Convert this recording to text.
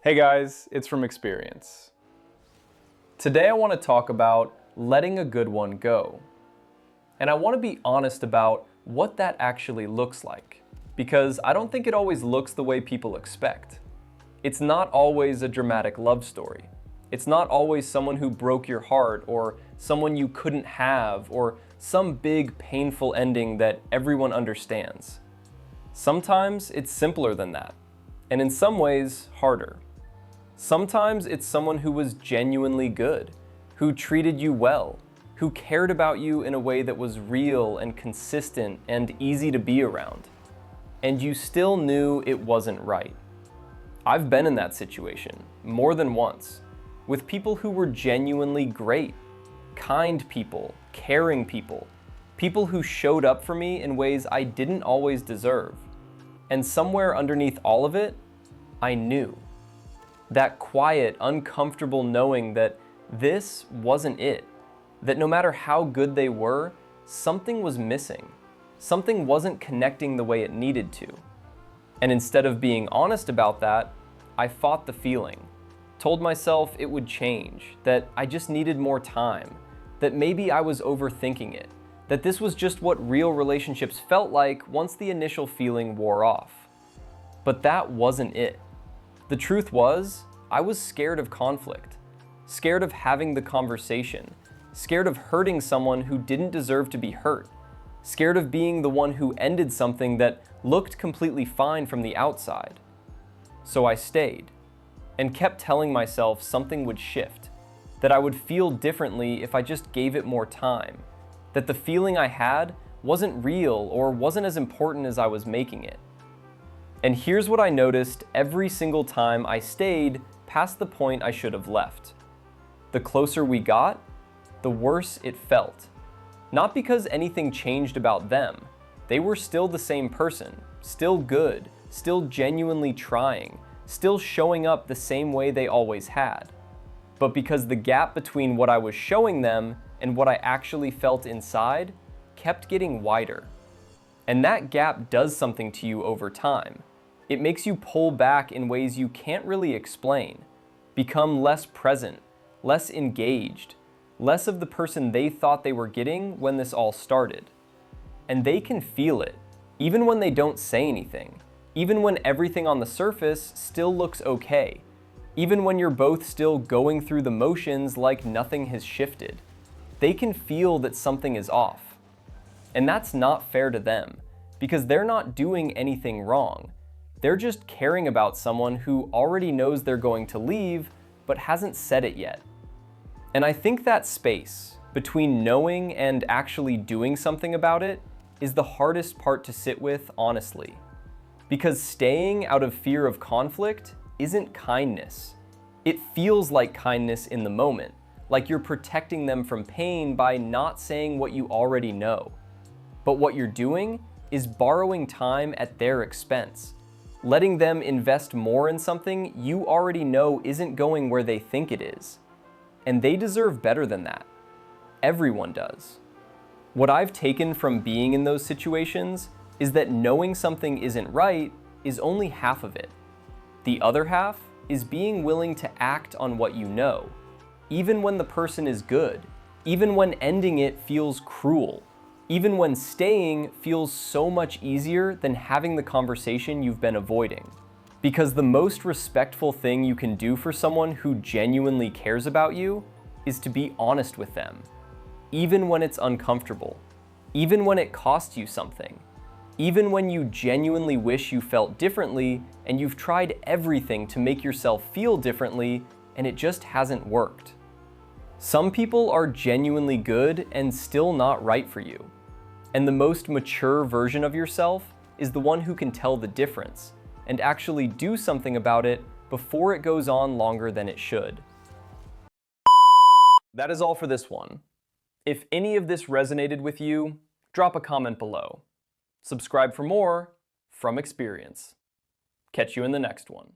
Hey guys, it's from experience. Today I want to talk about letting a good one go. And I want to be honest about what that actually looks like, because I don't think it always looks the way people expect. It's not always a dramatic love story. It's not always someone who broke your heart or someone you couldn't have or some big painful ending that everyone understands. Sometimes it's simpler than that, and in some ways harder. Sometimes it's someone who was genuinely good, who treated you well, who cared about you in a way that was real and consistent and easy to be around. And you still knew it wasn't right. I've been in that situation more than once, with people who were genuinely great, kind people, caring people, people who showed up for me in ways I didn't always deserve. And somewhere underneath all of it, I knew. That quiet, uncomfortable knowing that this wasn't it. That no matter how good they were, something was missing. Something wasn't connecting the way it needed to. And instead of being honest about that, I fought the feeling. Told myself it would change, that I just needed more time, that maybe I was overthinking it, that this was just what real relationships felt like once the initial feeling wore off. But that wasn't it. The truth was, I was scared of conflict, scared of having the conversation, scared of hurting someone who didn't deserve to be hurt, scared of being the one who ended something that looked completely fine from the outside. So I stayed, and kept telling myself something would shift, that I would feel differently if I just gave it more time, that the feeling I had wasn't real or wasn't as important as I was making it. And here's what I noticed every single time I stayed past the point I should have left. The closer we got, the worse it felt. Not because anything changed about them. They were still the same person, still good, still genuinely trying, still showing up the same way they always had. But because the gap between what I was showing them and what I actually felt inside kept getting wider. And that gap does something to you over time. It makes you pull back in ways you can't really explain, become less present, less engaged, less of the person they thought they were getting when this all started. And they can feel it, even when they don't say anything, even when everything on the surface still looks okay, even when you're both still going through the motions like nothing has shifted. They can feel that something is off. And that's not fair to them, because they're not doing anything wrong. They're just caring about someone who already knows they're going to leave, but hasn't said it yet. And I think that space between knowing and actually doing something about it is the hardest part to sit with, honestly. Because staying out of fear of conflict isn't kindness. It feels like kindness in the moment, like you're protecting them from pain by not saying what you already know. But what you're doing is borrowing time at their expense. Letting them invest more in something you already know isn't going where they think it is. And they deserve better than that. Everyone does. What I've taken from being in those situations is that knowing something isn't right is only half of it. The other half is being willing to act on what you know, even when the person is good, even when ending it feels cruel. Even when staying feels so much easier than having the conversation you've been avoiding. Because the most respectful thing you can do for someone who genuinely cares about you is to be honest with them. Even when it's uncomfortable. Even when it costs you something. Even when you genuinely wish you felt differently and you've tried everything to make yourself feel differently and it just hasn't worked. Some people are genuinely good and still not right for you. And the most mature version of yourself is the one who can tell the difference and actually do something about it before it goes on longer than it should. That is all for this one. If any of this resonated with you, drop a comment below. Subscribe for more from experience. Catch you in the next one.